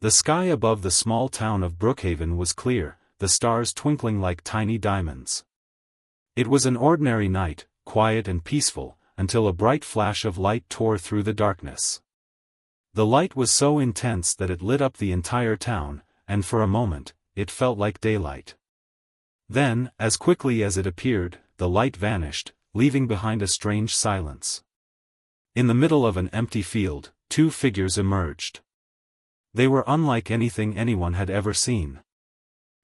The sky above the small town of Brookhaven was clear, the stars twinkling like tiny diamonds. It was an ordinary night, quiet and peaceful, until a bright flash of light tore through the darkness. The light was so intense that it lit up the entire town, and for a moment, it felt like daylight. Then, as quickly as it appeared, the light vanished, leaving behind a strange silence. In the middle of an empty field, two figures emerged. They were unlike anything anyone had ever seen.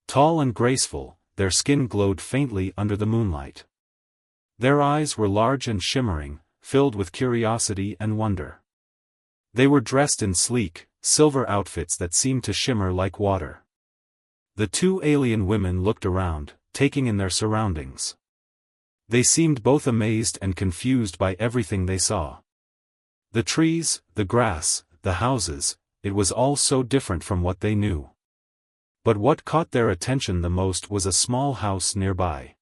Tall and graceful, their skin glowed faintly under the moonlight. Their eyes were large and shimmering, filled with curiosity and wonder. They were dressed in sleek, silver outfits that seemed to shimmer like water. The two alien women looked around, taking in their surroundings. They seemed both amazed and confused by everything they saw. The trees, the grass, the houses, it was all so different from what they knew. But what caught their attention the most was a small house nearby.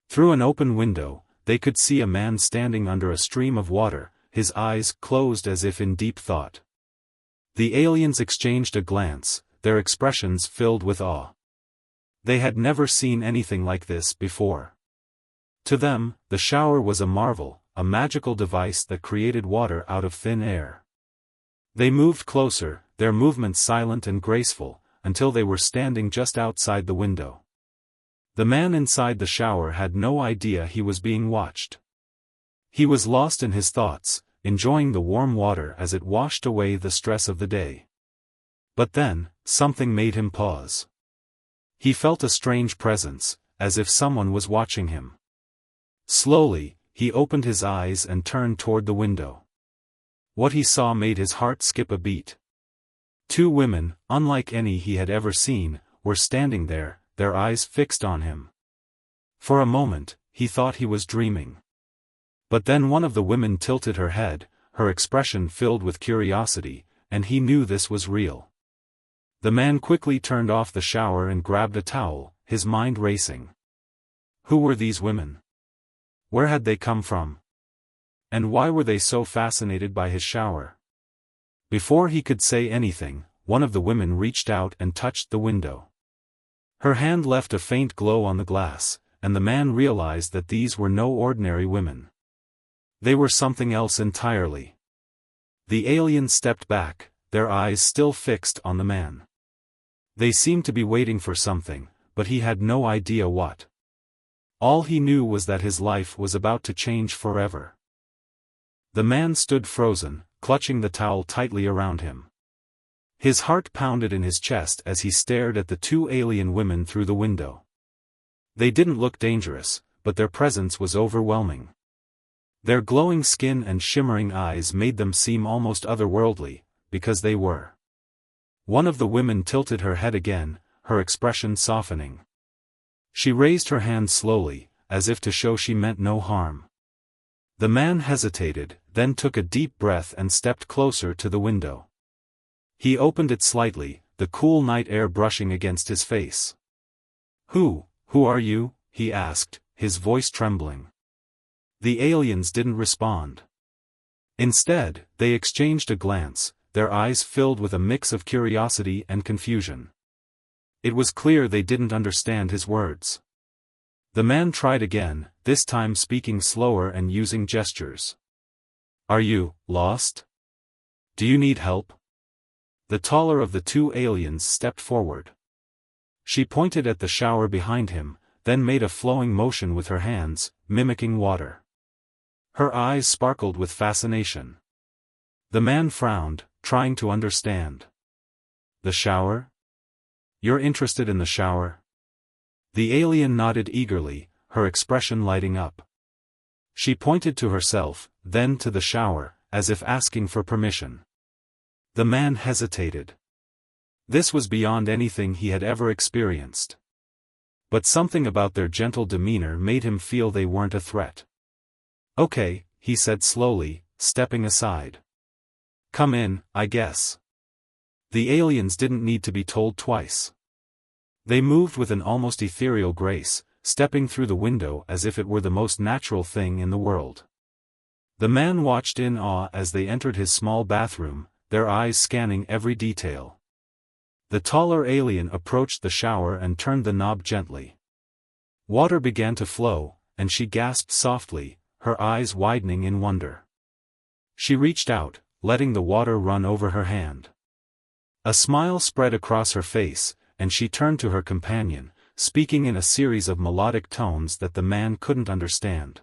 Through an open window, they could see a man standing under a stream of water, his eyes closed as if in deep thought. The aliens exchanged a glance, their expressions filled with awe. They had never seen anything like this before. To them, the shower was a marvel, a magical device that created water out of thin air. They moved closer, their movements silent and graceful, until they were standing just outside the window. The man inside the shower had no idea he was being watched. He was lost in his thoughts, enjoying the warm water as it washed away the stress of the day. But then, something made him pause. He felt a strange presence, as if someone was watching him. Slowly, he opened his eyes and turned toward the window. What he saw made his heart skip a beat. Two women, unlike any he had ever seen, were standing there, their eyes fixed on him. For a moment, he thought he was dreaming. But then one of the women tilted her head, her expression filled with curiosity, and he knew this was real. The man quickly turned off the shower and grabbed a towel, his mind racing. Who were these women? Where had they come from? And why were they so fascinated by his shower? Before he could say anything, one of the women reached out and touched the window. Her hand left a faint glow on the glass, and the man realized that these were no ordinary women. They were something else entirely. The aliens stepped back, their eyes still fixed on the man. They seemed to be waiting for something, but he had no idea what. All he knew was that his life was about to change forever. The man stood frozen, clutching the towel tightly around him. His heart pounded in his chest as he stared at the two alien women through the window. They didn't look dangerous, but their presence was overwhelming. Their glowing skin and shimmering eyes made them seem almost otherworldly, because they were. One of the women tilted her head again, her expression softening. She raised her hand slowly, as if to show she meant no harm. The man hesitated, then took a deep breath and stepped closer to the window. He opened it slightly, the cool night air brushing against his face. Who are you?" he asked, his voice trembling. The aliens didn't respond. Instead, they exchanged a glance, their eyes filled with a mix of curiosity and confusion. It was clear they didn't understand his words. The man tried again, this time speaking slower and using gestures. "Are you lost? Do you need help?" The taller of the two aliens stepped forward. She pointed at the shower behind him, then made a flowing motion with her hands, mimicking water. Her eyes sparkled with fascination. The man frowned, trying to understand. "The shower? You're interested in the shower?" The alien nodded eagerly, her expression lighting up. She pointed to herself, then to the shower, as if asking for permission. The man hesitated. This was beyond anything he had ever experienced. But something about their gentle demeanor made him feel they weren't a threat. "Okay," he said slowly, stepping aside. "Come in, I guess." The aliens didn't need to be told twice. They moved with an almost ethereal grace, stepping through the window as if it were the most natural thing in the world. The man watched in awe as they entered his small bathroom, their eyes scanning every detail. The taller alien approached the shower and turned the knob gently. Water began to flow, and she gasped softly, her eyes widening in wonder. She reached out, letting the water run over her hand. A smile spread across her face, and she turned to her companion, speaking in a series of melodic tones that the man couldn't understand.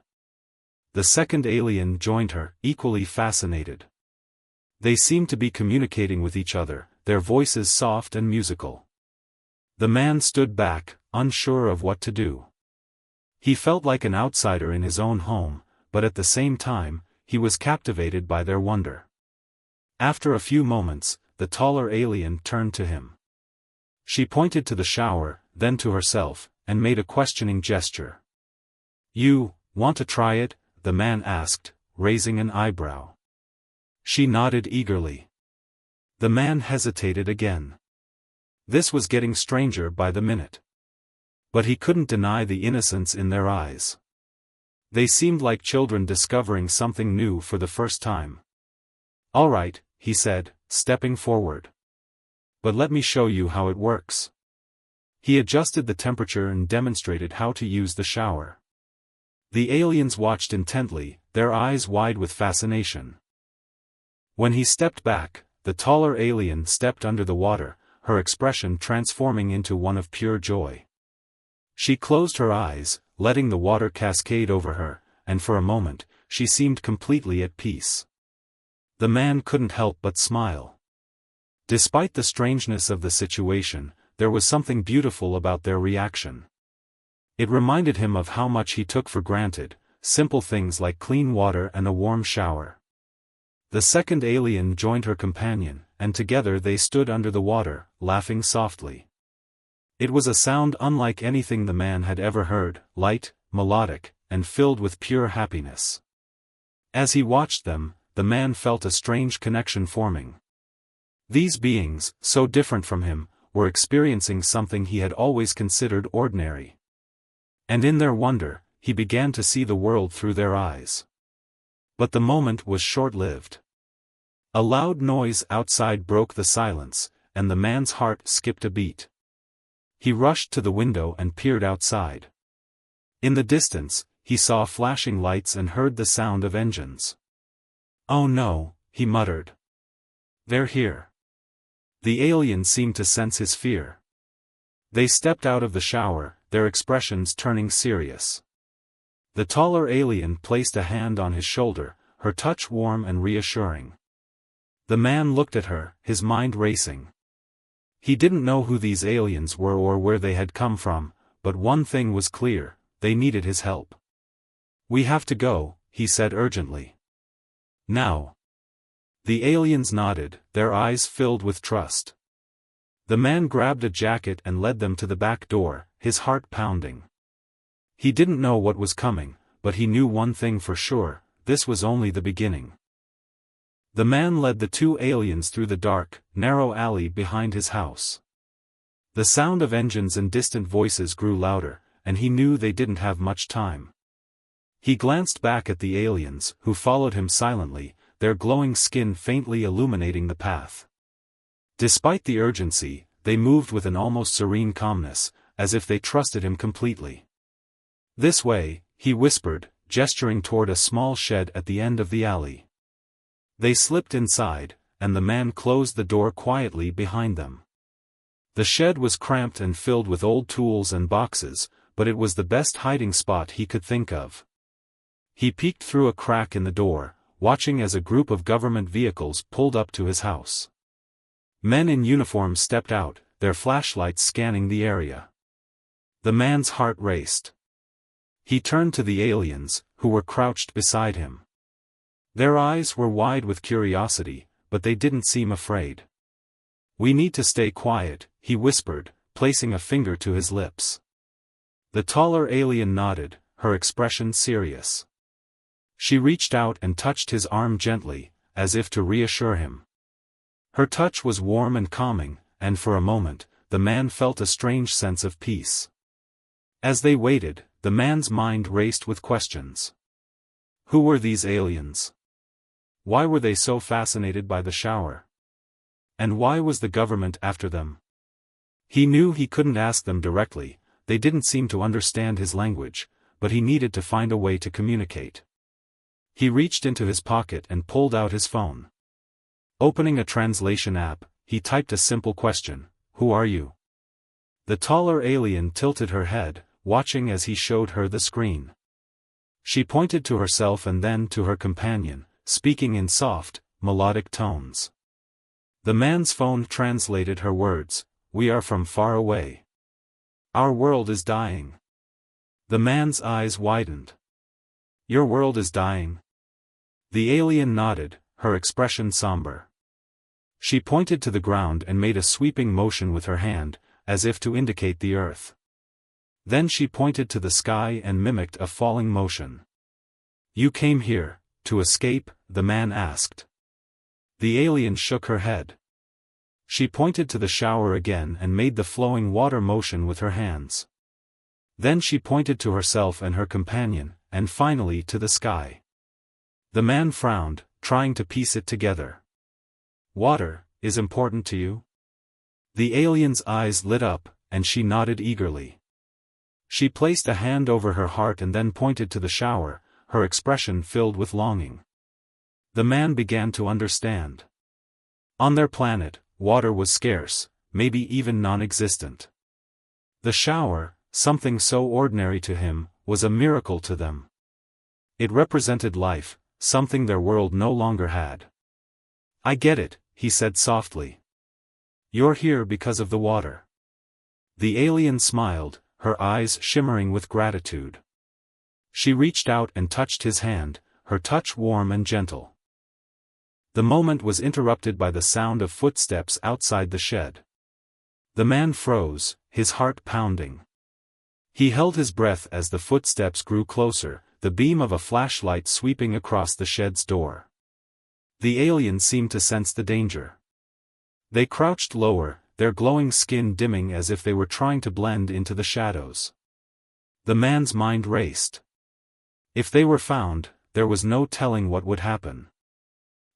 The second alien joined her, equally fascinated. They seemed to be communicating with each other, their voices soft and musical. The man stood back, unsure of what to do. He felt like an outsider in his own home, but at the same time, he was captivated by their wonder. After a few moments, the taller alien turned to him. She pointed to the shower, then to herself, and made a questioning gesture. "You want to try it?" the man asked, raising an eyebrow. She nodded eagerly. The man hesitated again. This was getting stranger by the minute. But he couldn't deny the innocence in their eyes. They seemed like children discovering something new for the first time. "All right," he said, stepping forward. "But let me show you how it works." He adjusted the temperature and demonstrated how to use the shower. The aliens watched intently, their eyes wide with fascination. When he stepped back, the taller alien stepped under the water, her expression transforming into one of pure joy. She closed her eyes, letting the water cascade over her, and for a moment, she seemed completely at peace. The man couldn't help but smile. Despite the strangeness of the situation, there was something beautiful about their reaction. It reminded him of how much he took for granted, simple things like clean water and a warm shower. The second alien joined her companion, and together they stood under the water, laughing softly. It was a sound unlike anything the man had ever heard, light, melodic, and filled with pure happiness. As he watched them, the man felt a strange connection forming. These beings, so different from him, were experiencing something he had always considered ordinary. And in their wonder, he began to see the world through their eyes. But the moment was short-lived. A loud noise outside broke the silence, and the man's heart skipped a beat. He rushed to the window and peered outside. In the distance, he saw flashing lights and heard the sound of engines. "Oh no," he muttered. "They're here." The alien seemed to sense his fear. They stepped out of the shower, their expressions turning serious. The taller alien placed a hand on his shoulder, her touch warm and reassuring. The man looked at her, his mind racing. He didn't know who these aliens were or where they had come from, but one thing was clear, they needed his help. "We have to go," he said urgently. "Now." The aliens nodded, their eyes filled with trust. The man grabbed a jacket and led them to the back door, his heart pounding. He didn't know what was coming, but he knew one thing for sure, this was only the beginning. The man led the two aliens through the dark, narrow alley behind his house. The sound of engines and distant voices grew louder, and he knew they didn't have much time. He glanced back at the aliens, who followed him silently, their glowing skin faintly illuminating the path. Despite the urgency, they moved with an almost serene calmness, as if they trusted him completely. "This way," he whispered, gesturing toward a small shed at the end of the alley. They slipped inside, and the man closed the door quietly behind them. The shed was cramped and filled with old tools and boxes, but it was the best hiding spot he could think of. He peeked through a crack in the door, watching as a group of government vehicles pulled up to his house. Men in uniform stepped out, their flashlights scanning the area. The man's heart raced. He turned to the aliens, who were crouched beside him. Their eyes were wide with curiosity, but they didn't seem afraid. "We need to stay quiet," he whispered, placing a finger to his lips. The taller alien nodded, her expression serious. She reached out and touched his arm gently, as if to reassure him. Her touch was warm and calming, and for a moment, the man felt a strange sense of peace. As they waited, the man's mind raced with questions. Who were these aliens? Why were they so fascinated by the shower? And why was the government after them? He knew he couldn't ask them directly, they didn't seem to understand his language, but he needed to find a way to communicate. He reached into his pocket and pulled out his phone. Opening a translation app, he typed a simple question, "Who are you?" The taller alien tilted her head, watching as he showed her the screen. She pointed to herself and then to her companion, speaking in soft, melodic tones. The man's phone translated her words, "We are from far away. Our world is dying." The man's eyes widened. "Your world is dying?" The alien nodded, her expression somber. She pointed to the ground and made a sweeping motion with her hand, as if to indicate the earth. Then she pointed to the sky and mimicked a falling motion. "You came here, to escape?" the man asked. The alien shook her head. She pointed to the shower again and made the flowing water motion with her hands. Then she pointed to herself and her companion, and finally to the sky. The man frowned, trying to piece it together. "Water is important to you?" The alien's eyes lit up, and she nodded eagerly. She placed a hand over her heart and then pointed to the shower, her expression filled with longing. The man began to understand. On their planet, water was scarce, maybe even non-existent. The shower, something so ordinary to him, was a miracle to them. It represented life, something their world no longer had. "I get it," he said softly. "You're here because of the water." The alien smiled, her eyes shimmering with gratitude. She reached out and touched his hand, her touch warm and gentle. The moment was interrupted by the sound of footsteps outside the shed. The man froze, his heart pounding. He held his breath as the footsteps grew closer, the beam of a flashlight sweeping across the shed's door. The alien seemed to sense the danger. They crouched lower, their glowing skin dimming as if they were trying to blend into the shadows. The man's mind raced. If they were found, there was no telling what would happen.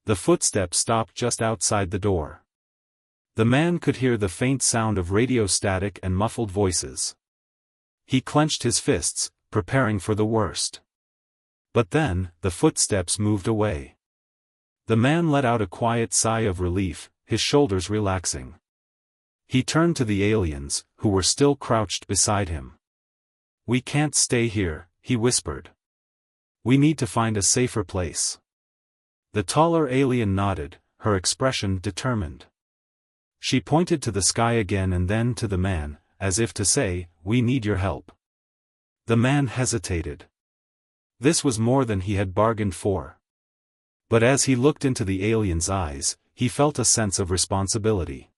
The footsteps stopped just outside the door. The man could hear the faint sound of radio static and muffled voices. He clenched his fists, preparing for the worst. But then, the footsteps moved away. The man let out a quiet sigh of relief, his shoulders relaxing. He turned to the aliens, who were still crouched beside him. "We can't stay here," he whispered. "We need to find a safer place." The taller alien nodded, her expression determined. She pointed to the sky again and then to the man, as if to say, "We need your help." The man hesitated. This was more than he had bargained for. But as he looked into the alien's eyes, he felt a sense of responsibility.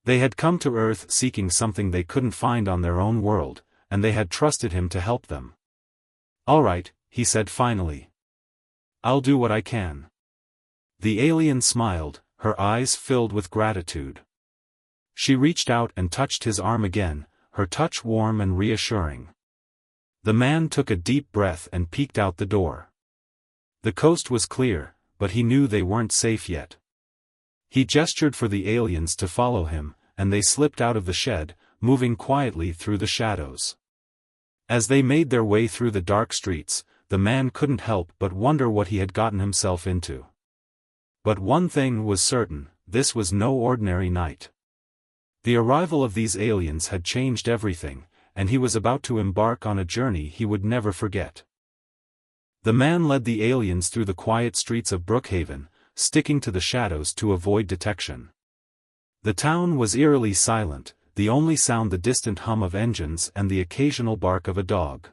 They had come to Earth seeking something they couldn't find on their own world, and they had trusted him to help them. "All right," he said finally. "I'll do what I can." The alien smiled, her eyes filled with gratitude. She reached out and touched his arm again, her touch warm and reassuring. The man took a deep breath and peeked out the door. The coast was clear, but he knew they weren't safe yet. He gestured for the aliens to follow him, and they slipped out of the shed, moving quietly through the shadows. As they made their way through the dark streets, the man couldn't help but wonder what he had gotten himself into. But one thing was certain, this was no ordinary night. The arrival of these aliens had changed everything, and he was about to embark on a journey he would never forget. The man led the aliens through the quiet streets of Brookhaven, sticking to the shadows to avoid detection. The town was eerily silent, the only sound the distant hum of engines and the occasional bark of a dog.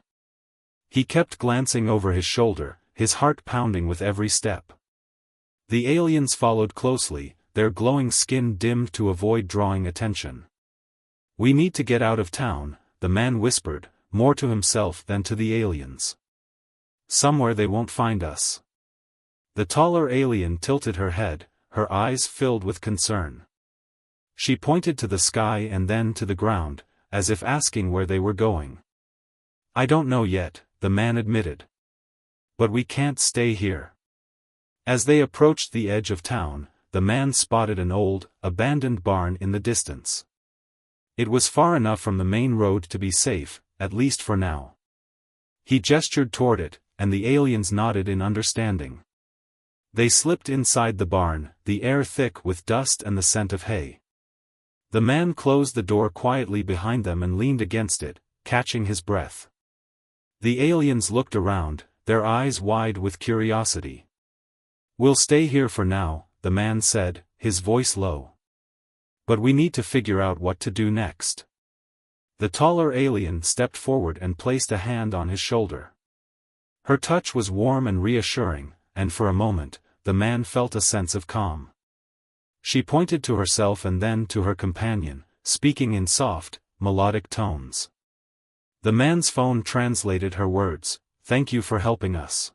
He kept glancing over his shoulder, his heart pounding with every step. The aliens followed closely, their glowing skin dimmed to avoid drawing attention. "We need to get out of town," the man whispered, more to himself than to the aliens. "Somewhere they won't find us." The taller alien tilted her head, her eyes filled with concern. She pointed to the sky and then to the ground, as if asking where they were going. "I don't know yet," the man admitted. "But we can't stay here." As they approached the edge of town, the man spotted an old, abandoned barn in the distance. It was far enough from the main road to be safe, at least for now. He gestured toward it, and the aliens nodded in understanding. They slipped inside the barn, the air thick with dust and the scent of hay. The man closed the door quietly behind them and leaned against it, catching his breath. The aliens looked around, their eyes wide with curiosity. "We'll stay here for now," the man said, his voice low. "But we need to figure out what to do next." The taller alien stepped forward and placed a hand on his shoulder. Her touch was warm and reassuring, and for a moment, the man felt a sense of calm. She pointed to herself and then to her companion, speaking in soft, melodic tones. The man's phone translated her words, "Thank you for helping us."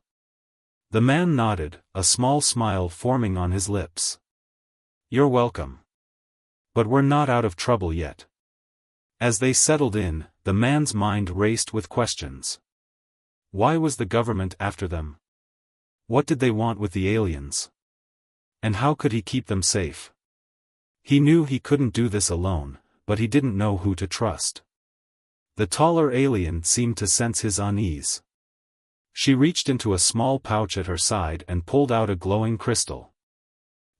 The man nodded, a small smile forming on his lips. "You're welcome. But we're not out of trouble yet." As they settled in, the man's mind raced with questions. Why was the government after them? What did they want with the aliens? And how could he keep them safe? He knew he couldn't do this alone, but he didn't know who to trust. The taller alien seemed to sense his unease. She reached into a small pouch at her side and pulled out a glowing crystal.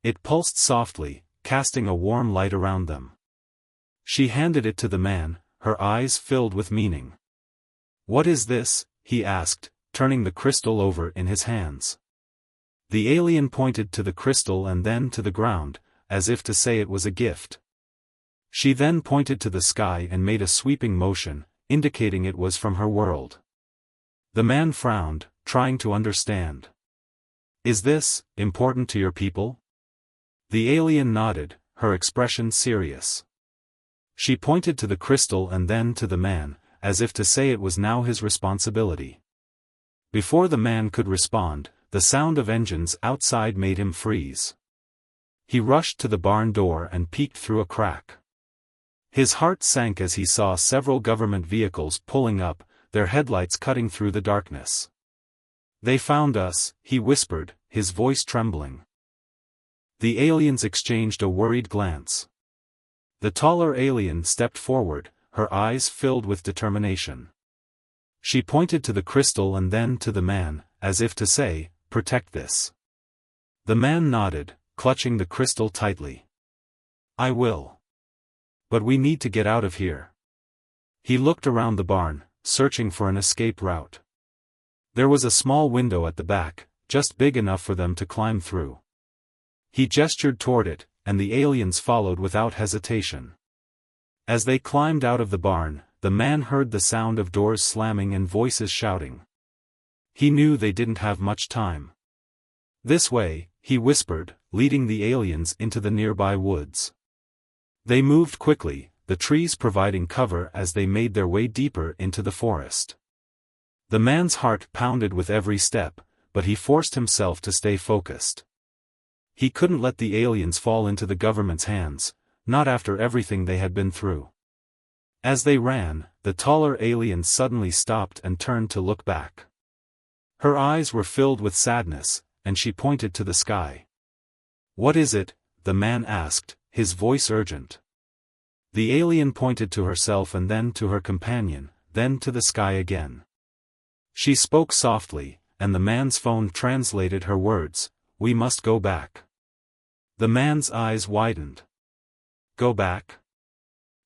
It pulsed softly, casting a warm light around them. She handed it to the man, her eyes filled with meaning. "What is this?" he asked, turning the crystal over in his hands. The alien pointed to the crystal and then to the ground, as if to say it was a gift. She then pointed to the sky and made a sweeping motion, indicating it was from her world. The man frowned, trying to understand. "Is this important to your people?" The alien nodded, her expression serious. She pointed to the crystal and then to the man, as if to say it was now his responsibility. Before the man could respond, the sound of engines outside made him freeze. He rushed to the barn door and peeked through a crack. His heart sank as he saw several government vehicles pulling up, their headlights cutting through the darkness. "They found us," he whispered, his voice trembling. The aliens exchanged a worried glance. The taller alien stepped forward, her eyes filled with determination. She pointed to the crystal and then to the man, as if to say, "Protect this." The man nodded, clutching the crystal tightly. "I will. But we need to get out of here." He looked around the barn, searching for an escape route. There was a small window at the back, just big enough for them to climb through. He gestured toward it, and the aliens followed without hesitation. As they climbed out of the barn, the man heard the sound of doors slamming and voices shouting. He knew they didn't have much time. "This way," he whispered, leading the aliens into the nearby woods. They moved quickly, the trees providing cover as they made their way deeper into the forest. The man's heart pounded with every step, but he forced himself to stay focused. He couldn't let the aliens fall into the government's hands, not after everything they had been through. As they ran, the taller alien suddenly stopped and turned to look back. Her eyes were filled with sadness, and she pointed to the sky. "What is it?" the man asked, his voice urgent. The alien pointed to herself and then to her companion, then to the sky again. She spoke softly, and the man's phone translated her words, "We must go back." The man's eyes widened. "Go back?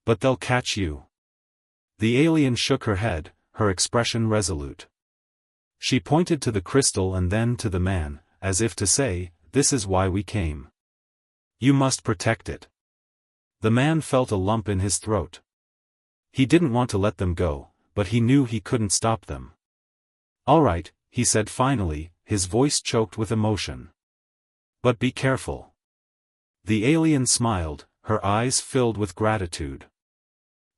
But they'll catch you." The alien shook her head, her expression resolute. She pointed to the crystal and then to the man, as if to say, "This is why we came. You must protect it." The man felt a lump in his throat. He didn't want to let them go, but he knew he couldn't stop them. "All right," he said finally, his voice choked with emotion. "But be careful." The alien smiled, her eyes filled with gratitude.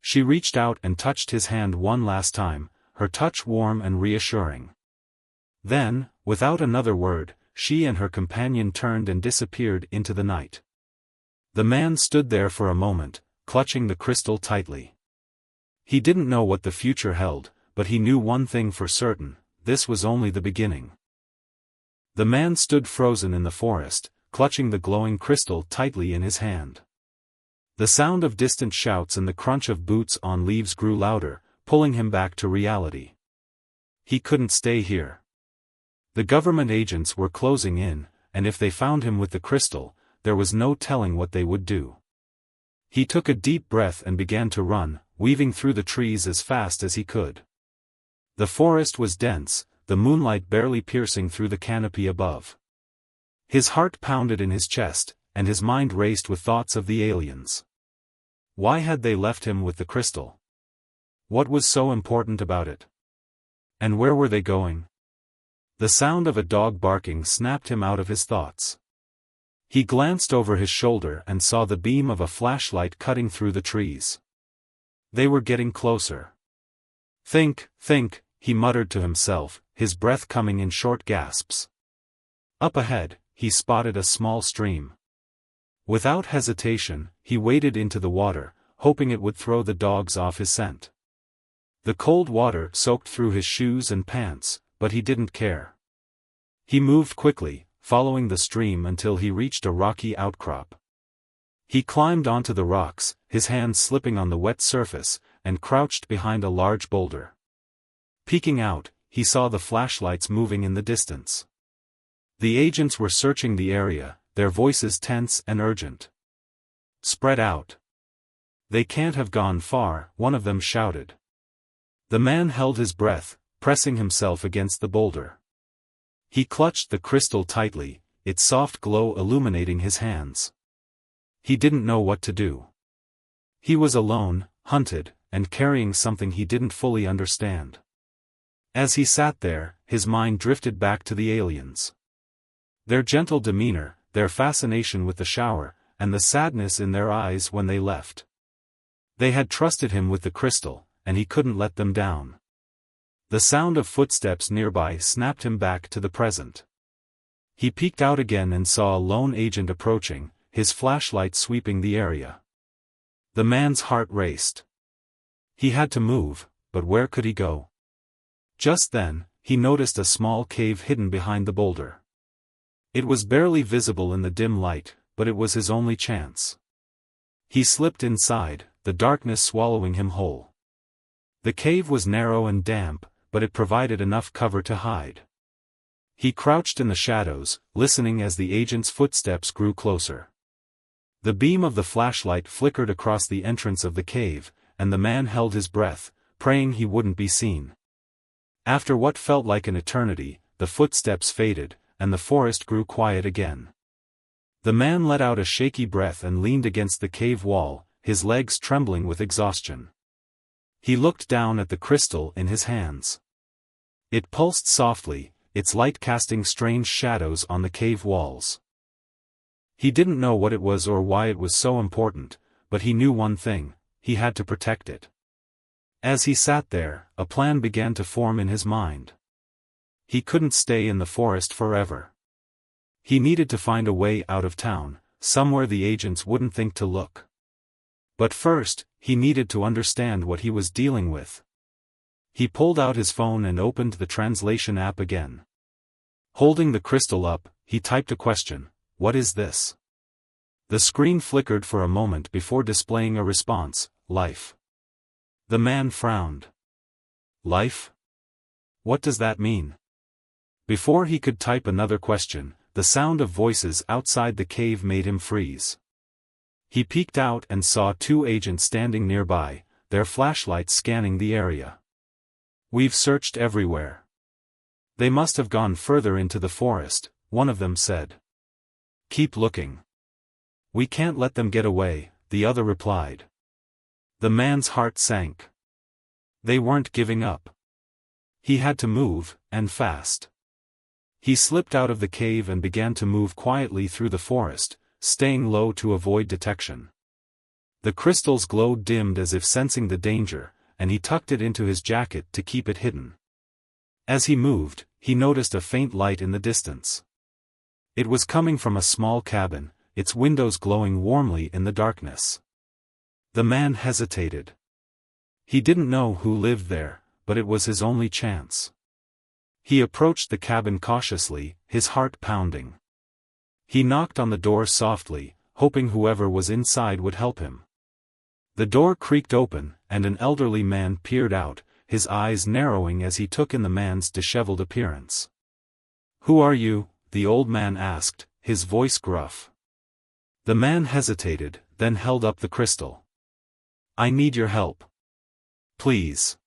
She reached out and touched his hand one last time, her touch warm and reassuring. Then, without another word, she and her companion turned and disappeared into the night. The man stood there for a moment, clutching the crystal tightly. He didn't know what the future held, but he knew one thing for certain: this was only the beginning. The man stood frozen in the forest, clutching the glowing crystal tightly in his hand. The sound of distant shouts and the crunch of boots on leaves grew louder, pulling him back to reality. He couldn't stay here. The government agents were closing in, and if they found him with the crystal, there was no telling what they would do. He took a deep breath and began to run, weaving through the trees as fast as he could. The forest was dense, the moonlight barely piercing through the canopy above. His heart pounded in his chest, and his mind raced with thoughts of the aliens. Why had they left him with the crystal? What was so important about it? And where were they going? The sound of a dog barking snapped him out of his thoughts. He glanced over his shoulder and saw the beam of a flashlight cutting through the trees. They were getting closer. Think, he muttered to himself, his breath coming in short gasps. Up ahead, he spotted a small stream. Without hesitation, he waded into the water, hoping it would throw the dogs off his scent. The cold water soaked through his shoes and pants, but he didn't care. He moved quickly, following the stream until he reached a rocky outcrop. He climbed onto the rocks, his hands slipping on the wet surface, and crouched behind a large boulder. Peeking out, he saw the flashlights moving in the distance. The agents were searching the area, their voices tense and urgent. Spread out. They can't have gone far, one of them shouted. The man held his breath, pressing himself against the boulder. He clutched the crystal tightly, its soft glow illuminating his hands. He didn't know what to do. He was alone, hunted, and carrying something he didn't fully understand. As he sat there, his mind drifted back to the aliens. Their gentle demeanor, their fascination with the shower, and the sadness in their eyes when they left. They had trusted him with the crystal, and he couldn't let them down. The sound of footsteps nearby snapped him back to the present. He peeked out again and saw a lone agent approaching, his flashlight sweeping the area. The man's heart raced. He had to move, but where could he go? Just then, he noticed a small cave hidden behind the boulder. It was barely visible in the dim light, but it was his only chance. He slipped inside, the darkness swallowing him whole. The cave was narrow and damp, but it provided enough cover to hide. He crouched in the shadows, listening as the agent's footsteps grew closer. The beam of the flashlight flickered across the entrance of the cave, and the man held his breath, praying he wouldn't be seen. After what felt like an eternity, the footsteps faded, and the forest grew quiet again. The man let out a shaky breath and leaned against the cave wall, his legs trembling with exhaustion. He looked down at the crystal in his hands. It pulsed softly, its light casting strange shadows on the cave walls. He didn't know what it was or why it was so important, but he knew one thing: he had to protect it. As he sat there, a plan began to form in his mind. He couldn't stay in the forest forever. He needed to find a way out of town, somewhere the agents wouldn't think to look. But first, he needed to understand what he was dealing with. He pulled out his phone and opened the translation app again. Holding the crystal up, he typed a question: "What is this?" The screen flickered for a moment before displaying a response: "Life." The man frowned. Life? What does that mean? Before he could type another question, the sound of voices outside the cave made him freeze. He peeked out and saw two agents standing nearby, their flashlights scanning the area. "We've searched everywhere. They must have gone further into the forest," one of them said. "Keep looking. We can't let them get away," the other replied. The man's heart sank. They weren't giving up. He had to move, and fast. He slipped out of the cave and began to move quietly through the forest, staying low to avoid detection. The crystal's glow dimmed as if sensing the danger, and he tucked it into his jacket to keep it hidden. As he moved, he noticed a faint light in the distance. It was coming from a small cabin, its windows glowing warmly in the darkness. The man hesitated. He didn't know who lived there, but it was his only chance. He approached the cabin cautiously, his heart pounding. He knocked on the door softly, hoping whoever was inside would help him. The door creaked open, and an elderly man peered out, his eyes narrowing as he took in the man's disheveled appearance. "Who are you?" the old man asked, his voice gruff. The man hesitated, then held up the crystal. "I need your help. Please."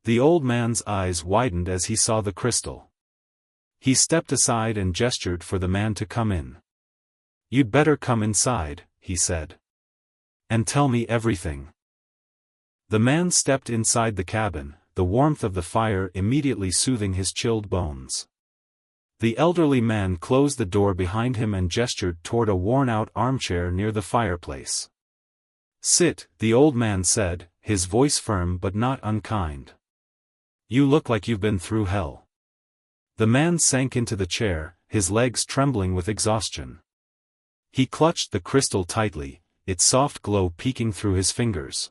The old man's eyes widened as he saw the crystal. He stepped aside and gestured for the man to come in. "You'd better come inside," he said. "And tell me everything." The man stepped inside the cabin, the warmth of the fire immediately soothing his chilled bones. The elderly man closed the door behind him and gestured toward a worn-out armchair near the fireplace. "Sit," the old man said, his voice firm but not unkind. "You look like you've been through hell." The man sank into the chair, his legs trembling with exhaustion. He clutched the crystal tightly, its soft glow peeking through his fingers.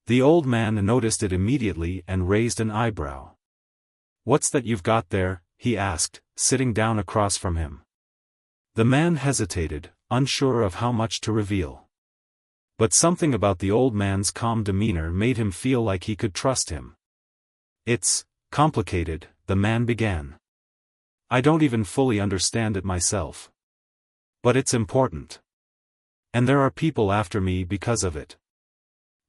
The old man noticed it immediately and raised an eyebrow. "What's that you've got there?" he asked, sitting down across from him. The man hesitated, unsure of how much to reveal. But something about the old man's calm demeanor made him feel like he could trust him. "It's complicated," the man began. "I don't even fully understand it myself. But it's important. And there are people after me because of it."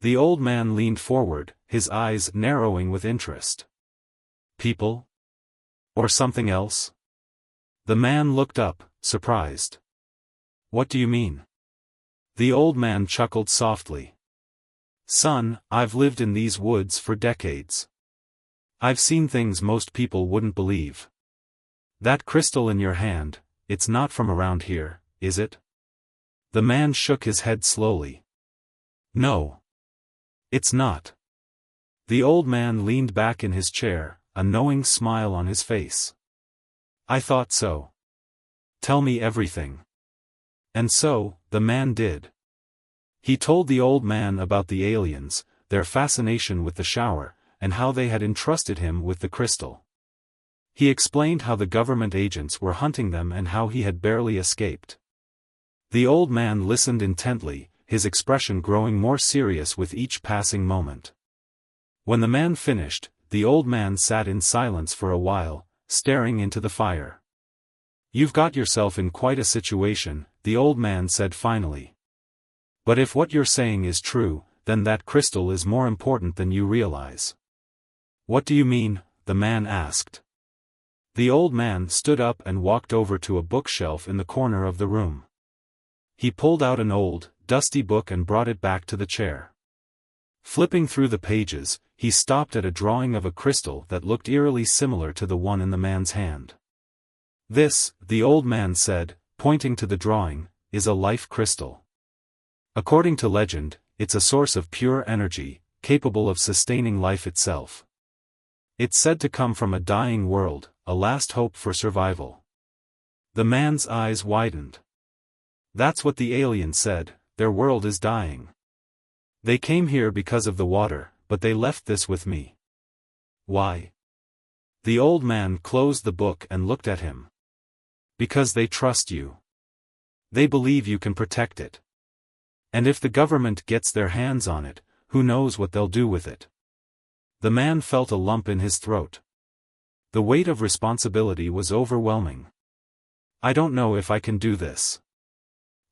The old man leaned forward, his eyes narrowing with interest. "People? Or something else?" The man looked up, surprised. "What do you mean?" The old man chuckled softly. "Son, I've lived in these woods for decades. I've seen things most people wouldn't believe. That crystal in your hand, it's not from around here, is it?" The man shook his head slowly. "No. It's not." The old man leaned back in his chair, a knowing smile on his face. "I thought so. Tell me everything." And so, the man did. He told the old man about the aliens, their fascination with the shower, and how they had entrusted him with the crystal. He explained how the government agents were hunting them and how he had barely escaped. The old man listened intently, his expression growing more serious with each passing moment. When the man finished, the old man sat in silence for a while, staring into the fire. "You've got yourself in quite a situation," the old man said finally. "But if what you're saying is true, then that crystal is more important than you realize." "What do you mean?" the man asked. The old man stood up and walked over to a bookshelf in the corner of the room. He pulled out an old, dusty book and brought it back to the chair. Flipping through the pages, he stopped at a drawing of a crystal that looked eerily similar to the one in the man's hand. "This," the old man said, pointing to the drawing, "is a life crystal. According to legend, it's a source of pure energy, capable of sustaining life itself. It's said to come from a dying world, a last hope for survival." The man's eyes widened. "That's what the alien said, their world is dying. They came here because of the water, but they left this with me." "Why?" The old man closed the book and looked at him. "Because they trust you. They believe you can protect it. And if the government gets their hands on it, who knows what they'll do with it." The man felt a lump in his throat. The weight of responsibility was overwhelming. "I don't know if I can do this.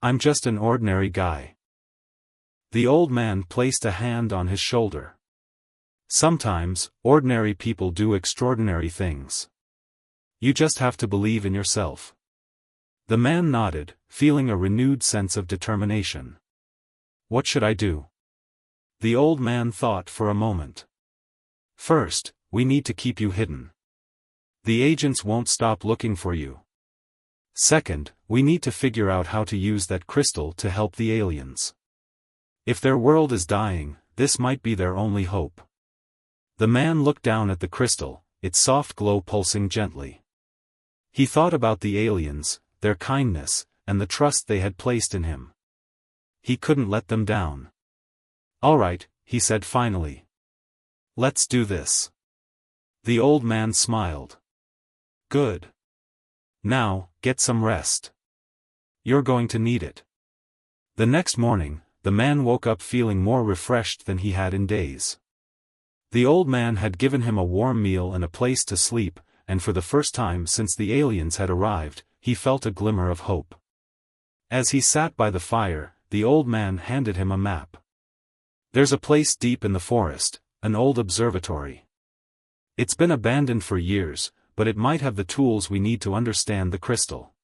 I'm just an ordinary guy." The old man placed a hand on his shoulder. "Sometimes, ordinary people do extraordinary things. You just have to believe in yourself." The man nodded, feeling a renewed sense of determination. "What should I do?" The old man thought for a moment. "First, we need to keep you hidden. The agents won't stop looking for you. Second, we need to figure out how to use that crystal to help the aliens. If their world is dying, this might be their only hope." The man looked down at the crystal, its soft glow pulsing gently. He thought about the aliens, their kindness, and the trust they had placed in him. He couldn't let them down. "All right," he said finally. "Let's do this." The old man smiled. "Good. Now, get some rest. You're going to need it." The next morning, the man woke up feeling more refreshed than he had in days. The old man had given him a warm meal and a place to sleep, and for the first time since the aliens had arrived, he felt a glimmer of hope. As he sat by the fire, the old man handed him a map. "There's a place deep in the forest, an old observatory. It's been abandoned for years, but it might have the tools we need to understand the crystal."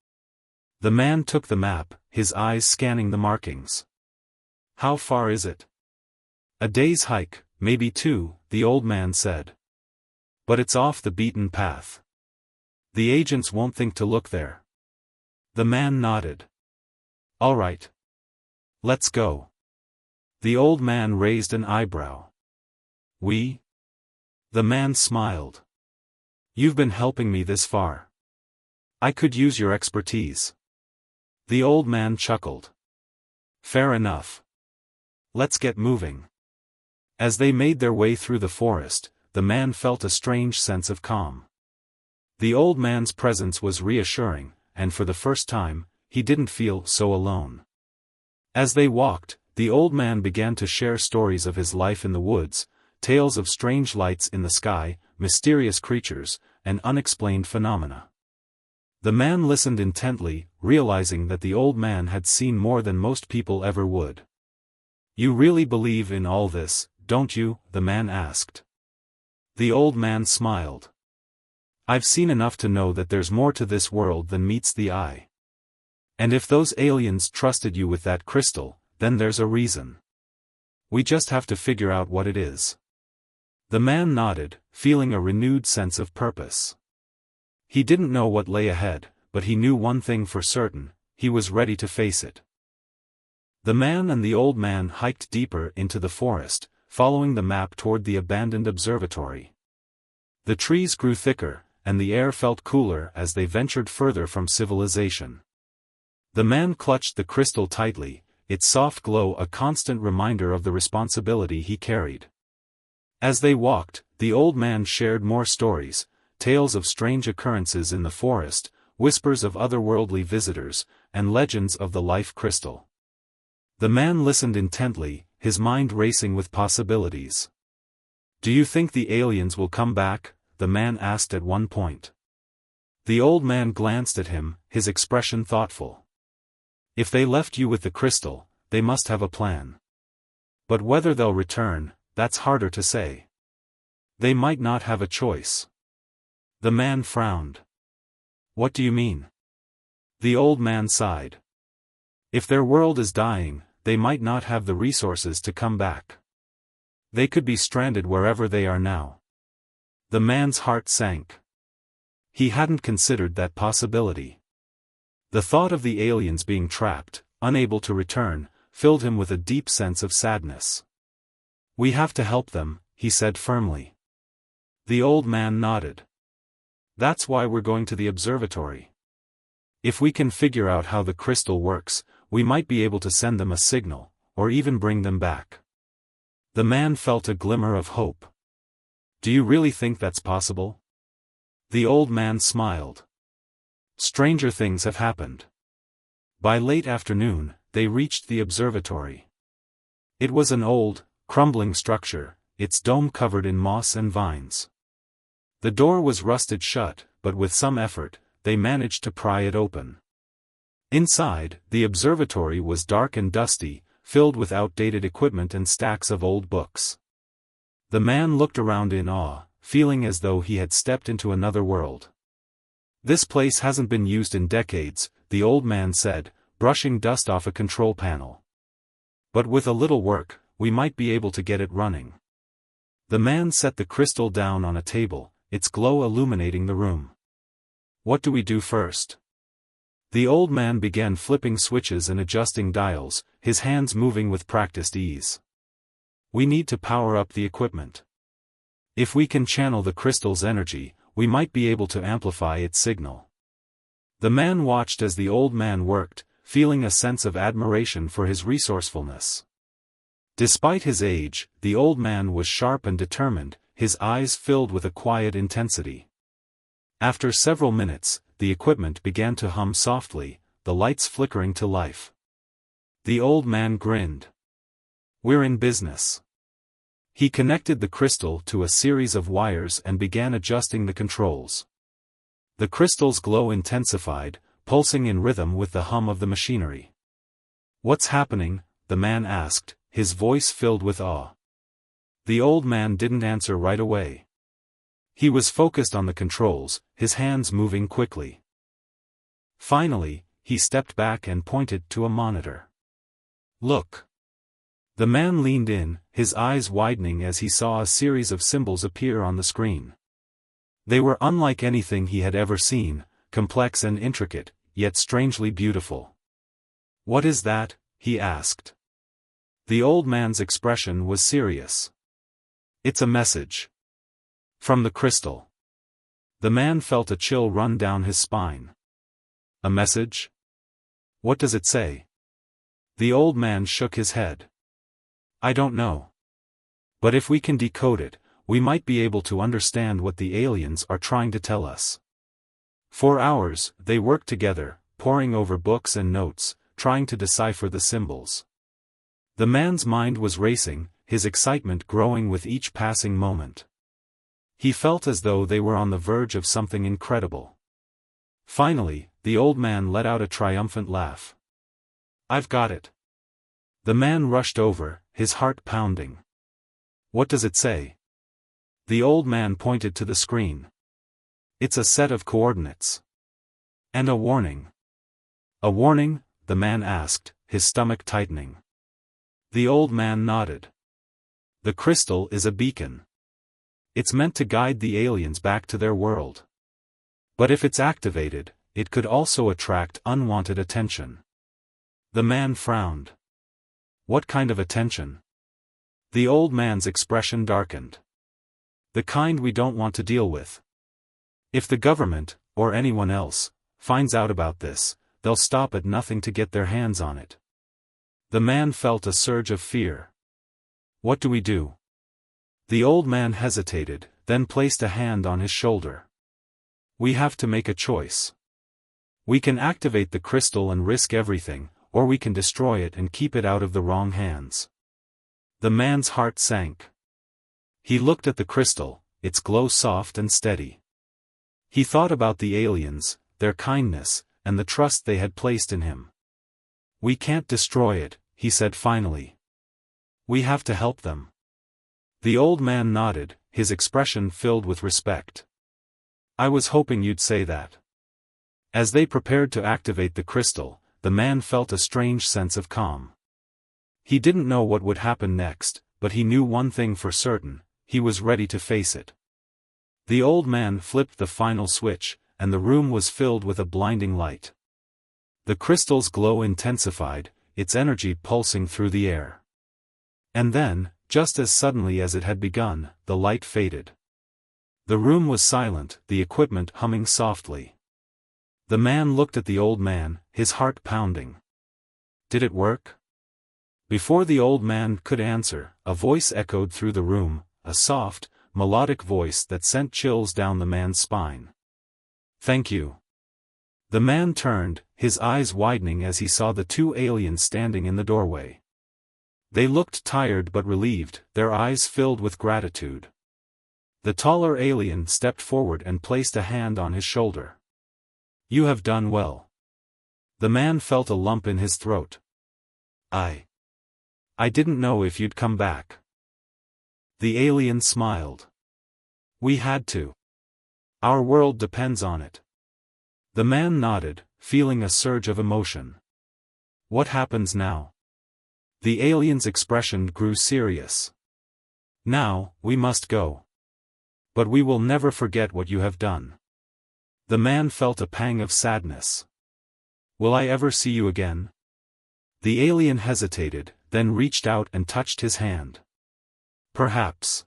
The man took the map, his eyes scanning the markings. "How far is it?" "A day's hike, maybe 2, the old man said. "But it's off the beaten path. The agents won't think to look there." The man nodded. "All right. Let's go." The old man raised an eyebrow. "We?" The man smiled. "You've been helping me this far. I could use your expertise." The old man chuckled. "Fair enough. Let's get moving." As they made their way through the forest, the man felt a strange sense of calm. The old man's presence was reassuring, and for the first time, he didn't feel so alone. As they walked, the old man began to share stories of his life in the woods, tales of strange lights in the sky, mysterious creatures, and unexplained phenomena. The man listened intently, realizing that the old man had seen more than most people ever would. "You really believe in all this, don't you?" the man asked. The old man smiled. "I've seen enough to know that there's more to this world than meets the eye. And if those aliens trusted you with that crystal, then there's a reason. We just have to figure out what it is." The man nodded, feeling a renewed sense of purpose. He didn't know what lay ahead, but he knew one thing for certain: he was ready to face it. The man and the old man hiked deeper into the forest, following the map toward the abandoned observatory. The trees grew thicker, and the air felt cooler as they ventured further from civilization. The man clutched the crystal tightly, its soft glow a constant reminder of the responsibility he carried. As they walked, the old man shared more stories, tales of strange occurrences in the forest, whispers of otherworldly visitors, and legends of the life crystal. The man listened intently, his mind racing with possibilities. "Do you think the aliens will come back?" the man asked at one point. The old man glanced at him, his expression thoughtful. "If they left you with the crystal, they must have a plan. But whether they'll return, that's harder to say. They might not have a choice." The man frowned. "What do you mean?" The old man sighed. "If their world is dying, they might not have the resources to come back. They could be stranded wherever they are now." The man's heart sank. He hadn't considered that possibility. The thought of the aliens being trapped, unable to return, filled him with a deep sense of sadness. "We have to help them," he said firmly. The old man nodded. "That's why we're going to the observatory. If we can figure out how the crystal works, we might be able to send them a signal, or even bring them back." The man felt a glimmer of hope. "Do you really think that's possible?" The old man smiled. "Stranger things have happened." By late afternoon, they reached the observatory. It was an old, crumbling structure, its dome covered in moss and vines. The door was rusted shut, but with some effort, they managed to pry it open. Inside, the observatory was dark and dusty, filled with outdated equipment and stacks of old books. The man looked around in awe, feeling as though he had stepped into another world. "This place hasn't been used in decades," the old man said, brushing dust off a control panel. "But with a little work, we might be able to get it running." The man set the crystal down on a table, its glow illuminating the room. "What do we do first?" The old man began flipping switches and adjusting dials, his hands moving with practiced ease. "We need to power up the equipment. If we can channel the crystal's energy, we might be able to amplify its signal." The man watched as the old man worked, feeling a sense of admiration for his resourcefulness. Despite his age, the old man was sharp and determined, his eyes filled with a quiet intensity. After several minutes, the equipment began to hum softly, the lights flickering to life. The old man grinned. We're in business. He connected the crystal to a series of wires and began adjusting the controls. The crystal's glow intensified, pulsing in rhythm with the hum of the machinery. "What's happening?" the man asked, his voice filled with awe. The old man didn't answer right away. He was focused on the controls, his hands moving quickly. Finally, he stepped back and pointed to a monitor. "Look." The man leaned in, his eyes widening as he saw a series of symbols appear on the screen. They were unlike anything he had ever seen, complex and intricate, yet strangely beautiful. "What is that?" he asked. The old man's expression was serious. "It's a message. From the crystal." The man felt a chill run down his spine. "A message? What does it say?" The old man shook his head. "I don't know. But if we can decode it, we might be able to understand what the aliens are trying to tell us." For hours, they worked together, poring over books and notes, trying to decipher the symbols. The man's mind was racing, his excitement growing with each passing moment. He felt as though they were on the verge of something incredible. Finally, the old man let out a triumphant laugh. "I've got it." The man rushed over, his heart pounding. "What does it say?" The old man pointed to the screen. "It's a set of coordinates. And a warning." "A warning?" the man asked, his stomach tightening. The old man nodded. "The crystal is a beacon. It's meant to guide the aliens back to their world. But if it's activated, it could also attract unwanted attention." The man frowned. "What kind of attention?" The old man's expression darkened. "The kind we don't want to deal with. If the government, or anyone else, finds out about this, they'll stop at nothing to get their hands on it." The man felt a surge of fear. "What do we do?" The old man hesitated, then placed a hand on his shoulder. "We have to make a choice. We can activate the crystal and risk everything, or we can destroy it and keep it out of the wrong hands." The man's heart sank. He looked at the crystal, its glow soft and steady. He thought about the aliens, their kindness, and the trust they had placed in him. "We can't destroy it," he said finally. "We have to help them." The old man nodded, his expression filled with respect. "I was hoping you'd say that." As they prepared to activate the crystal, the man felt a strange sense of calm. He didn't know what would happen next, but he knew one thing for certain: he was ready to face it. The old man flipped the final switch, and the room was filled with a blinding light. The crystal's glow intensified, its energy pulsing through the air. And then, just as suddenly as it had begun, the light faded. The room was silent, the equipment humming softly. The man looked at the old man, his heart pounding. "Did it work?" Before the old man could answer, a voice echoed through the room, a soft, melodic voice that sent chills down the man's spine. "Thank you." The man turned, his eyes widening as he saw the two aliens standing in the doorway. They looked tired but relieved, their eyes filled with gratitude. The taller alien stepped forward and placed a hand on his shoulder. "You have done well." The man felt a lump in his throat. I didn't know if you'd come back." The alien smiled. "We had to. Our world depends on it." The man nodded, feeling a surge of emotion. "What happens now?" The alien's expression grew serious. "Now, we must go. But we will never forget what you have done." The man felt a pang of sadness. "Will I ever see you again?" The alien hesitated, then reached out and touched his hand. "Perhaps.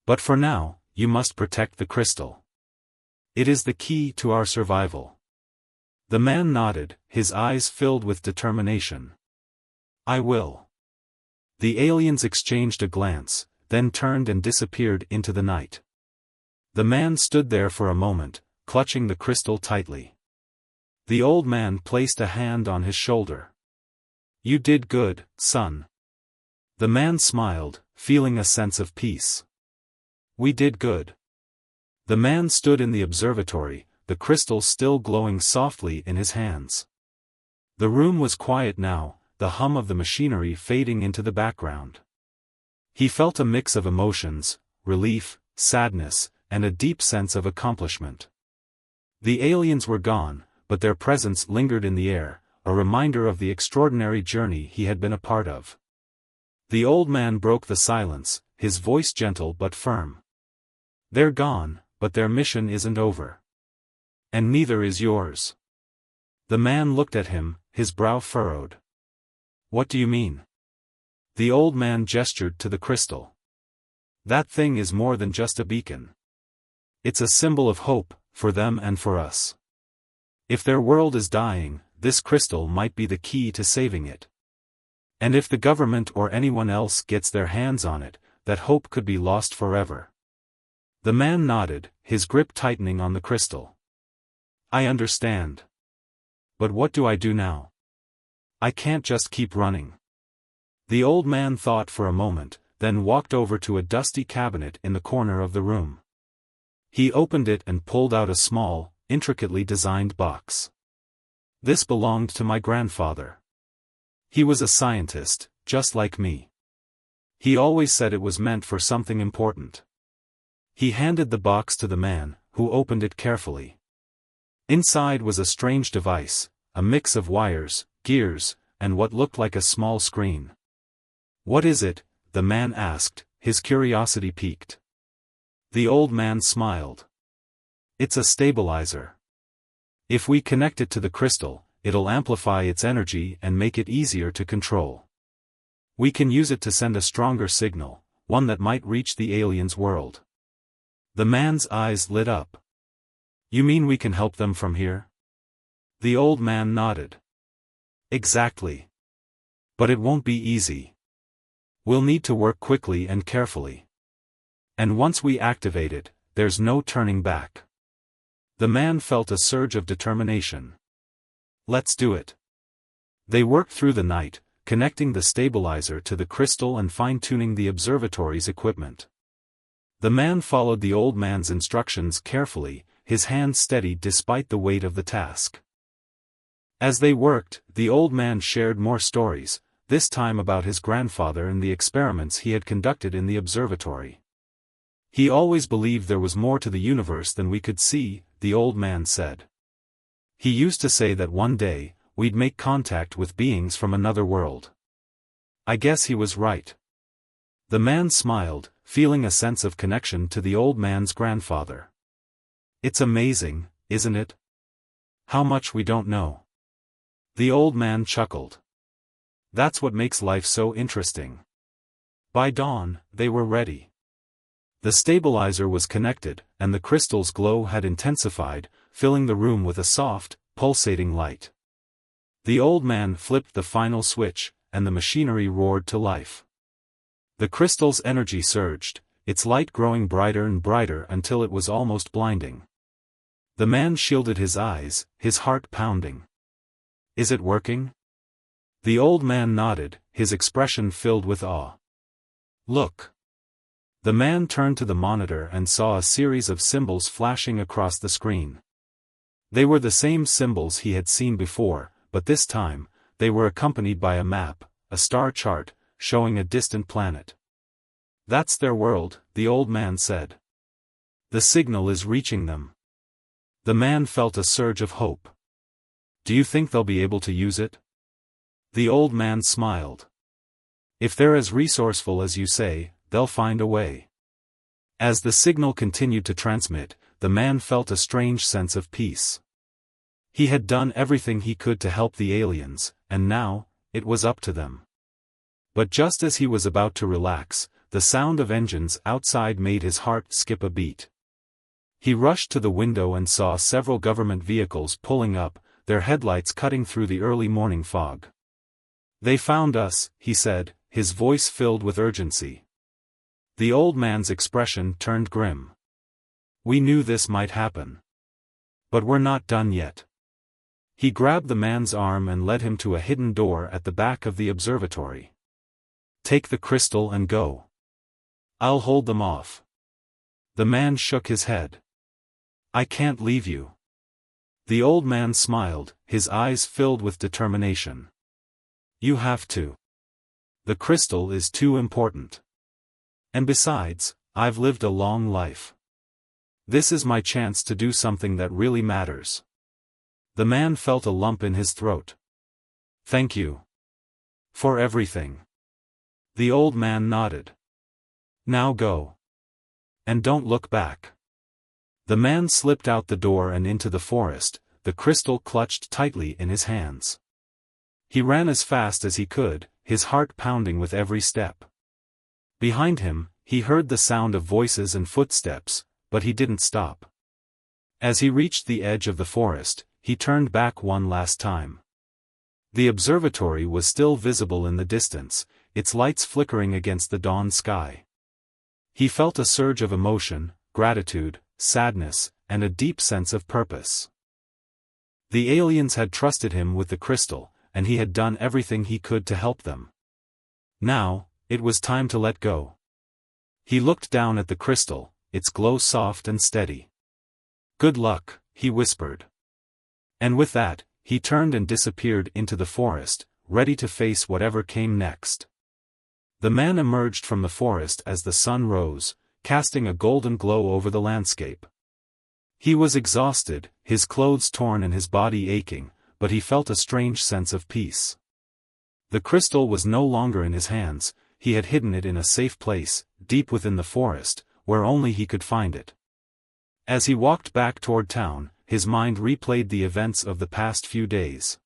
But for now, you must protect the crystal. It is the key to our survival." The man nodded, his eyes filled with determination. "I will." The aliens exchanged a glance, then turned and disappeared into the night. The man stood there for a moment, clutching the crystal tightly. The old man placed a hand on his shoulder. "You did good, son. The man smiled, feeling a sense of peace. We did good. The man stood in the observatory, the crystal still glowing softly in his hands. The room was quiet now, the hum of the machinery fading into the background. He felt a mix of emotions, relief, sadness, and a deep sense of accomplishment. The aliens were gone, but their presence lingered in the air, a reminder of the extraordinary journey he had been a part of. The old man broke the silence, his voice gentle but firm. They're gone, but their mission isn't over. And neither is yours. The man looked at him, his brow furrowed. What do you mean? The old man gestured to the crystal. That thing is more than just a beacon. It's a symbol of hope, for them and for us. If their world is dying, this crystal might be the key to saving it. And if the government or anyone else gets their hands on it, that hope could be lost forever. The man nodded, his grip tightening on the crystal. I understand. But what do I do now? I can't just keep running. The old man thought for a moment, then walked over to a dusty cabinet in the corner of the room. He opened it and pulled out a small, intricately designed box. This belonged to my grandfather. He was a scientist, just like me. He always said it was meant for something important. He handed the box to the man, who opened it carefully. Inside was a strange device, a mix of wires, gears, and what looked like a small screen. What is it? The man asked, his curiosity piqued. The old man smiled. It's a stabilizer. If we connect it to the crystal, it'll amplify its energy and make it easier to control. We can use it to send a stronger signal, one that might reach the aliens' world. The man's eyes lit up. You mean we can help them from here? The old man nodded. Exactly. But it won't be easy. We'll need to work quickly and carefully. And once we activate it, there's no turning back. The man felt a surge of determination. Let's do it. They worked through the night, connecting the stabilizer to the crystal and fine-tuning the observatory's equipment. The man followed the old man's instructions carefully, his hand steady despite the weight of the task. As they worked, the old man shared more stories, this time about his grandfather and the experiments he had conducted in the observatory. He always believed there was more to the universe than we could see, the old man said. He used to say that one day, we'd make contact with beings from another world. I guess he was right. The man smiled, feeling a sense of connection to the old man's grandfather. It's amazing, isn't it? How much we don't know. The old man chuckled. That's what makes life so interesting. By dawn, they were ready. The stabilizer was connected, and the crystal's glow had intensified, filling the room with a soft, pulsating light. The old man flipped the final switch, and the machinery roared to life. The crystal's energy surged, its light growing brighter and brighter until it was almost blinding. The man shielded his eyes, his heart pounding. Is it working? The old man nodded, his expression filled with awe. Look. The man turned to the monitor and saw a series of symbols flashing across the screen. They were the same symbols he had seen before, but this time, they were accompanied by a map, a star chart, showing a distant planet. That's their world, the old man said. The signal is reaching them. The man felt a surge of hope. Do you think they'll be able to use it? The old man smiled. If they're as resourceful as you say, they'll find a way. As the signal continued to transmit, the man felt a strange sense of peace. He had done everything he could to help the aliens, and now, it was up to them. But just as he was about to relax, the sound of engines outside made his heart skip a beat. He rushed to the window and saw several government vehicles pulling up, their headlights cutting through the early morning fog. They found us, he said, his voice filled with urgency. The old man's expression turned grim. We knew this might happen. But we're not done yet. He grabbed the man's arm and led him to a hidden door at the back of the observatory. Take the crystal and go. I'll hold them off. The man shook his head. I can't leave you. The old man smiled, his eyes filled with determination. You have to. The crystal is too important. And besides, I've lived a long life. This is my chance to do something that really matters. The man felt a lump in his throat. Thank you. For everything. The old man nodded. Now go. And don't look back. The man slipped out the door and into the forest, the crystal clutched tightly in his hands. He ran as fast as he could, his heart pounding with every step. Behind him, he heard the sound of voices and footsteps, but he didn't stop. As he reached the edge of the forest, he turned back one last time. The observatory was still visible in the distance, its lights flickering against the dawn sky. He felt a surge of emotion, gratitude, sadness, and a deep sense of purpose. The aliens had trusted him with the crystal, and he had done everything he could to help them. Now, it was time to let go. He looked down at the crystal, its glow soft and steady. Good luck, he whispered. And with that, he turned and disappeared into the forest, ready to face whatever came next. The man emerged from the forest as the sun rose, casting a golden glow over the landscape. He was exhausted, his clothes torn and his body aching, but he felt a strange sense of peace. The crystal was no longer in his hands, he had hidden it in a safe place, deep within the forest, where only he could find it. As he walked back toward town, his mind replayed the events of the past few days.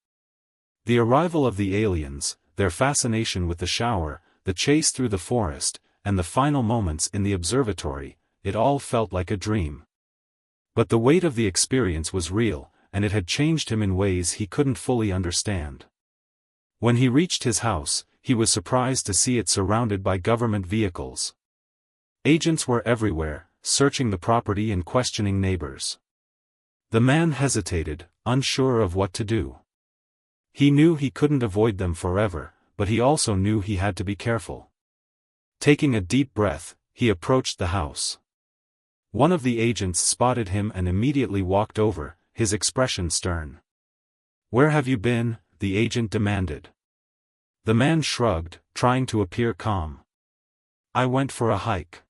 The arrival of the aliens, their fascination with the shower, the chase through the forest, and the final moments in the observatory, it all felt like a dream. But the weight of the experience was real, and it had changed him in ways he couldn't fully understand. When he reached his house, he was surprised to see it surrounded by government vehicles. Agents were everywhere, searching the property and questioning neighbors. The man hesitated, unsure of what to do. He knew he couldn't avoid them forever, but he also knew he had to be careful. Taking a deep breath, he approached the house. One of the agents spotted him and immediately walked over, his expression stern. "Where have you been?" the agent demanded. The man shrugged, trying to appear calm. "I went for a hike.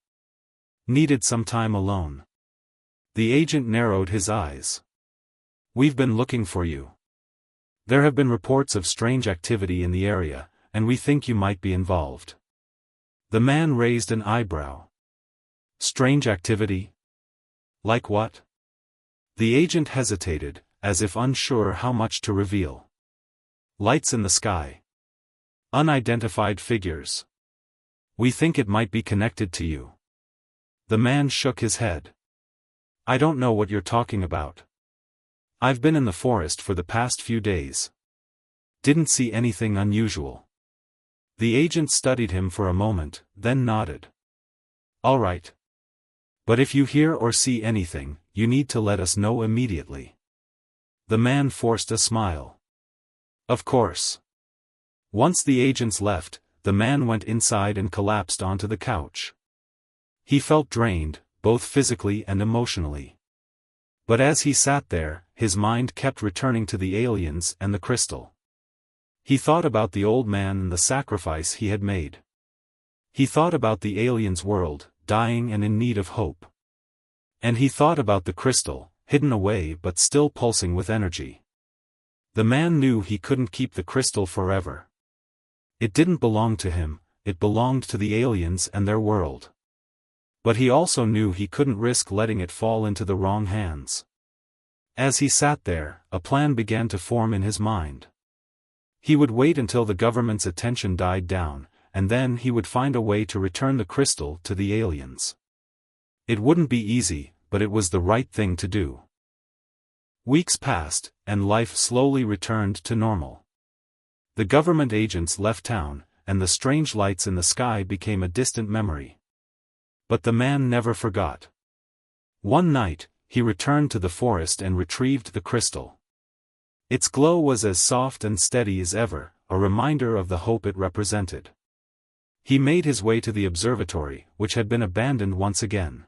Needed some time alone." The agent narrowed his eyes. "We've been looking for you. There have been reports of strange activity in the area, and we think you might be involved." The man raised an eyebrow. "Strange activity? Like what?" The agent hesitated, as if unsure how much to reveal. "Lights in the sky. Unidentified figures. We think it might be connected to you." The man shook his head. "I don't know what you're talking about. I've been in the forest for the past few days. Didn't see anything unusual." The agent studied him for a moment, then nodded. "All right. But if you hear or see anything, you need to let us know immediately." The man forced a smile. "Of course." Once the agents left, the man went inside and collapsed onto the couch. He felt drained, both physically and emotionally. But as he sat there, his mind kept returning to the aliens and the crystal. He thought about the old man and the sacrifice he had made. He thought about the aliens' world, dying and in need of hope. And he thought about the crystal, hidden away but still pulsing with energy. The man knew he couldn't keep the crystal forever. It didn't belong to him, it belonged to the aliens and their world. But he also knew he couldn't risk letting it fall into the wrong hands. As he sat there, a plan began to form in his mind. He would wait until the government's attention died down, and then he would find a way to return the crystal to the aliens. It wouldn't be easy, but it was the right thing to do. Weeks passed, and life slowly returned to normal. The government agents left town, and the strange lights in the sky became a distant memory. But the man never forgot. One night, he returned to the forest and retrieved the crystal. Its glow was as soft and steady as ever, a reminder of the hope it represented. He made his way to the observatory, which had been abandoned once again.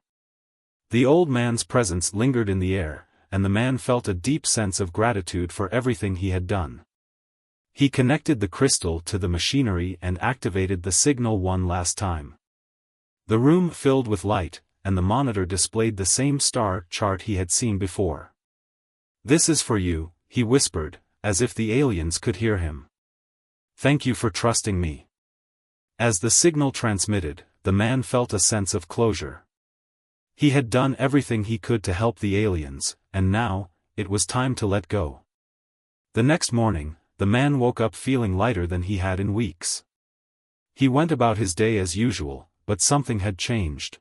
The old man's presence lingered in the air, and the man felt a deep sense of gratitude for everything he had done. He connected the crystal to the machinery and activated the signal one last time. The room filled with light, and the monitor displayed the same star chart he had seen before. "This is for you," he whispered, as if the aliens could hear him. "Thank you for trusting me." As the signal transmitted, the man felt a sense of closure. He had done everything he could to help the aliens, and now, it was time to let go. The next morning, the man woke up feeling lighter than he had in weeks. He went about his day as usual, but something had changed.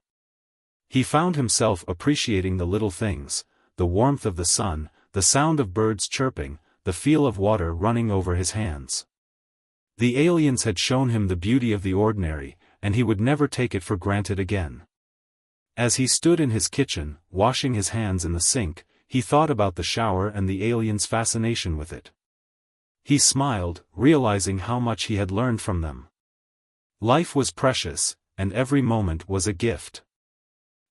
He found himself appreciating the little things, the warmth of the sun, the sound of birds chirping, the feel of water running over his hands. The aliens had shown him the beauty of the ordinary, and he would never take it for granted again. As he stood in his kitchen, washing his hands in the sink, he thought about the shower and the aliens' fascination with it. He smiled, realizing how much he had learned from them. Life was precious, and every moment was a gift.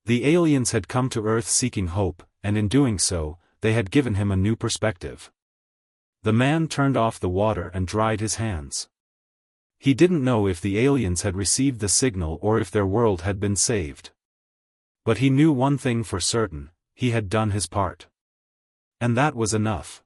The aliens had come to Earth seeking hope, and in doing so, they had given him a new perspective. The man turned off the water and dried his hands. He didn't know if the aliens had received the signal or if their world had been saved. But he knew one thing for certain: he had done his part. And that was enough.